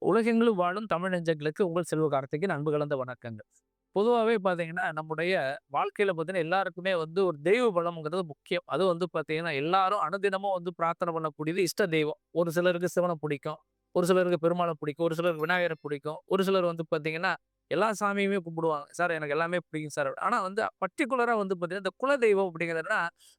உலகெங்கிலும் வாழும் தமிழ் நெஞ்சங்களுக்கு உங்கள் செல்வகார்த்திகேயன் அன்பு கலந்த வணக்கங்கள். பொதுவாவே பார்த்தீங்கன்னா, நம்முடைய வாழ்க்கையில பார்த்தீங்கன்னா, எல்லாருக்குமே வந்து ஒரு தெய்வ பலம்ங்கிறது முக்கியம். அதுவும் வந்து பார்த்தீங்கன்னா, எல்லாரும் அனுதினமும் வந்து பிரார்த்தனை பண்ணக்கூடியது இஷ்ட தெய்வம். ஒரு சிலருக்கு சிவன பிடிக்கும். ஒரு சிலருக்கு பெருமாள பிடிக்கும். ஒரு சிலருக்கு விநாயகர பிடிக்கும். ஒரு சிலர் வந்து பார்த்தீங்கன்னா, எல்லா சாமியுமே கும்பிடுவாங்க. சார் எனக்கு எல்லாமே பிடிக்கும் சார். ஆனா வந்து பர்ட்டிகுலரா வந்து பார்த்தீங்கன்னா, இந்த குலதெய்வம் அப்படிங்கிறதுனா,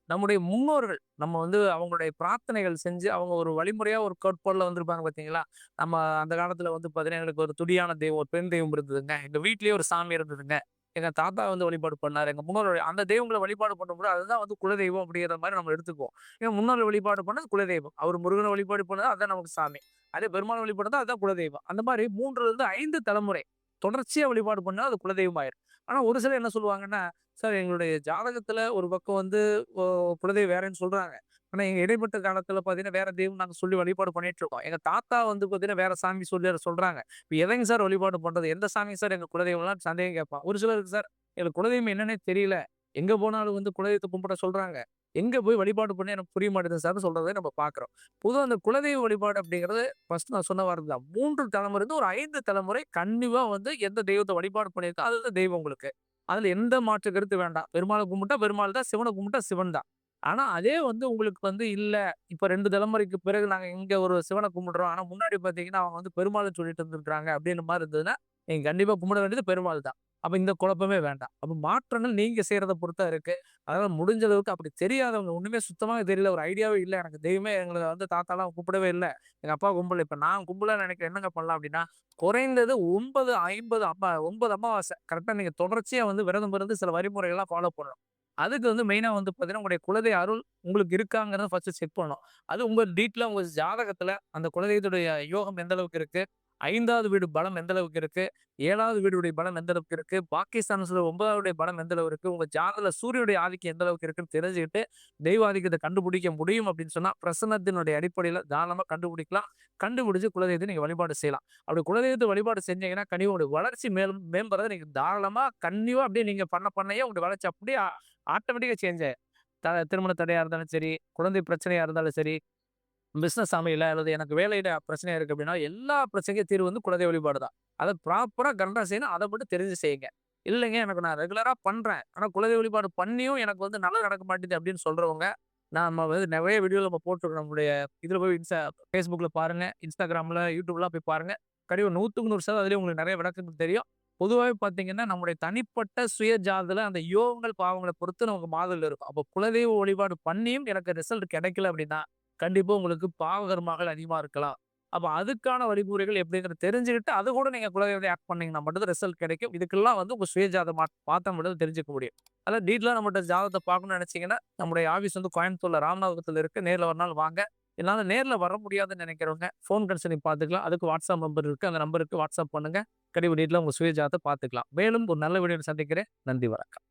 நம்முடைய முன்னோர்கள் நம்ம வந்து அவங்களுடைய பிரார்த்தனைகள் செஞ்சு, அவங்க ஒரு வழிமுறையா ஒரு கோட்பாடுல வந்திருப்பாங்க பார்த்தீங்களா? நம்ம அந்த காலத்துல வந்து பார்த்தீங்கன்னா, எங்களுக்கு ஒரு துடியான தெய்வம், ஒரு பெண் தெய்வம் இருந்ததுங்க. எங்க வீட்லயே ஒரு சாமி இருந்ததுங்க. எங்க தாத்தா வந்து வழிபாடு பண்ணாரு. எங்க முன்னோர்கள் அந்த தெய்வங்கள வழிபாடு பண்ணும்போது, அதுதான் வந்து குலதெய்வம் அப்படிங்கிற மாரி நம்ம எடுத்துக்குவோம். எங்க முன்னோர்கள் வழிபாடு பண்ணது குலதெய்வம். அவர் முருகன வழிபாடு பண்ணது அதான் நமக்கு சாமி. அதே பெருமாள் வழிபட்டா அதுதான் குலதெய்வம். அந்த மாரி 3லிருந்து 5 தலைமுறை தொடர்ச்சியா வழிபாடு பண்ணா அது குலதெய்வம் ஆயிரும். ஆனா ஒரு சிலர் என்ன சொல்லுவாங்கன்னா, சார் எங்களுடைய ஜாதகத்துல ஒரு பக்கம் வந்து ஒ குலதெய்வம் வேறன்னு சொல்றாங்க. ஆனா எங்க இடைப்பட்ட காலத்துல பார்த்தீங்கன்னா, வேற தெய்வம் நாங்க சொல்லி வழிபாடு பண்ணிட்டு இருக்கோம். எங்க தாத்தா வந்து பார்த்தீங்கன்னா, வேற சாமி சொல்லி அத சொல்றாங்க. இப்ப எதைங்க சார் வழிபாடு பண்றது? எந்த சாமி சார் எங்க குலதெய்வம்லாம் சந்தேகம் கேட்பான். ஒரு சிலருக்கு சார் எனக்கு குலதெய்வம் என்னன்னே தெரியல. எங்க போனாலும் வந்து குலதெய்வத்த கும்பிட சொல்றாங்க. எங்க போய் வழிபாடு பண்ண எனக்கு புரிய மாட்டேங்குது சார்ன்னு சொல்றத நம்ம பார்க்குறோம். பொதுவா அந்த குலதெய்வ வழிபாடு அப்படிங்கிறது ஃபர்ஸ்ட் நான் சொன்ன வார்த்தை தான். 3 தலைமுறைருந்து ஒரு 5 தலைமுறை கண்டிப்பா வந்து எந்த தெய்வத்த வழிபாடு பண்ணியிருக்கோ, அதுதான் தெய்வம் உங்களுக்கு. அதுல எந்த மாற்று கருத்து வேண்டாம். பெருமாள கும்பிட்டா பெருமாள் தான், சிவன கும்பிட்டா சிவன் தான். ஆனா, அதே வந்து உங்களுக்கு வந்து இல்ல, இப்ப 2 தலைமுறைக்கு பிறகு நாங்க இங்க ஒரு சிவன கும்பிடுறோம். ஆனா, முன்னாடி பார்த்தீங்கன்னா, அவங்க வந்து பெருமாள்ன்னு சொல்லிட்டு இருந்திருக்காங்க அப்படின்ற மாரி இருந்ததுன்னா, நீங்க கண்டிப்பா கும்பிட வேண்டியது பெருமாள் தான். அப்ப இந்த குழப்பமே வேண்டாம். அப்ப மாற்றங்கள் நீங்க செய்றத பொறுத்து தான் இருக்கு. அதனால முடிஞ்ச அளவுக்கு அப்படி தெரியாதவங்க, ஒண்ணுமே சுத்தமா தெரியல, ஒரு ஐடியாவே இல்ல. எனக்கு தெய்வமே எங்கள வந்து தாத்தாலாம் கூப்பிடவே இல்ல. எங்க அப்பா கும்பல. இப்ப நான் கும்பலன்னு நினைக்கிறேன். என்னங்க பண்ணலாம் அப்படின்னா, குறைந்தது 9, 50 9 அமாவாசை. கரெக்ட்டா நீங்க தொடர்ச்சியா வந்து விரதம் இருந்து சில வழிமுறைகள்லாம் ஃபாலோ பண்ணணும். அதுக்கு வந்து மெயினா வந்து பார்த்தீங்கன்னா, உங்களுடைய குலதெய்வ அருள் உங்களுக்கு இருக்காங்கிறத ஃபர்ஸ்ட்டு செக் பண்ணணும். அது உங்க டீட்ல உங்க ஜாதகத்துல அந்த குலதெய்வத்துடைய யோகம் எந்த அளவுக்கு இருக்கு? 5வது வீடு பலம் எந்த அளவுக்கு இருக்கு? 7வது வீடுடைய பலம் எந்த அளவுக்கு இருக்கு? பாக்கியஸ்தானத்துல 9வதுடைய பலம் எந்த அளவு இருக்கு? உங்க ஜாதகத்துல சூரியனுடைய ஆதிக்கம் எந்த அளவுக்கு இருக்குன்னு தெரிஞ்சுக்கிட்டு, தெய்வ ஆதிக்கத்த கண்டுபிடிக்க முடியும் அப்படின்னு சொன்னா, பிரசன்னத்தினுடைய அடிப்படையில தாராளமா கண்டுபிடிக்கலாம். கண்டுபிடிச்சு குலதெய்வத்த நீங்க வழிபாடு செய்யலாம். அப்படி குலதெய்வத்த வழிபாடு செஞ்சீங்கன்னா, கண்டிப்பா உங்களுடைய வளர்ச்சி மேலும் மேம்படுறத நீங்க தாராளமா கன்டினியூவா அப்படியே நீங்க பண்ணயே உங்களுடைய வளர்ச்சி அப்படியே ஆட்டோமேட்டிக்கா சேஞ்ச் ஆயிரும். திருமண தடையா இருந்தாலும் சரி, குழந்தை பிரச்சனையா இருந்தாலும் சரி, பிசினஸ் அமையல அல்லது எனக்கு வேலையில பிரச்சனையா இருக்கு அப்படின்னா, எல்லா பிரச்சனைக்கும் தீர்வு வந்து குலதெய்வ வழிபாடு தான். அத ப்ராப்பரா கரெக்ட்டா செய்யணும். அத மட்டும் தெரிஞ்சு செய்யுங்க. இல்லைங்க எனக்கு நான் ரெகுலரா பண்றேன். ஆனா குலதெய்வ வழிபாடு பண்ணியும் எனக்கு வந்து நல்லது நடக்க மாட்டேங்குது அப்படின்னு சொல்றவங்க, நாம வந்து நெறைய வீடியோல நம்ம போட்டுருக்கோம். நம்முடைய இதுல போய் Facebookல பாருங்க, Instagramல, YouTubeலாம் போய் பாருங்க. கண்டிப்பா 100க்கு 100% அதிலயும் உங்களுக்கு நெறைய விளக்கங்கள் தெரியும். பொதுவாவே பார்த்தீங்கன்னா, நம்முடைய தனிப்பட்ட சுய ஜாதல அந்த யோகங்கள், பாவங்கள பொறுத்து நமக்கு மாறுதல் இருக்கும். அப்போ குலதெய்வ வழிபாடு பண்ணியும் எனக்கு ரிசல்ட் கிடைக்கல அப்படின்னா, கண்டிப்பா உங்களுக்கு பாவகர்மாக்கள் அதிகமா இருக்கலாம். அப்ப அதுக்கான வழிமுறைகள் எப்படிங்கிறத தெரிஞ்சுக்கிட்டு, அது கூட நீங்க குலதெய்வத்த ஆட் பண்ணீங்கன்னா மட்டும் தான் ரிசல்ட் கிடைக்கும். இதுக்கெல்லாம் வந்து உங்க சுய ஜாதகம் பார்த்தா மட்டும் தான் தெரிஞ்சுக்க முடியும். அதான் டீட்டெயிலா நம்மட்ட ஜாதகத்த பார்க்கணும்னு நினைச்சீங்கன்னா, நம்முடைய ஆஃபீஸ் வந்து கோயம்புத்தூர்ல ராமநாதபுரத்துல இருக்கு. நேர்ல வரனாலும் வாங்க. என்னால நேர்ல வர முடியாதுன்னு நினைக்கிறவங்க, ஃபோன் கன்சல்டிங் பார்த்துக்கலாம். அதுக்கு WhatsApp நம்பர் இருக்கு. அந்த நம்பருக்கு WhatsApp பண்ணுங்க. கண்டிப்பா டீட்டெயிலா உங்க சுய ஜாதகத்த பார்த்துக்கலாம். மேலும் ஒரு நல்ல வீடியோல சந்திக்கிறேன். நன்றி, வணக்கம்.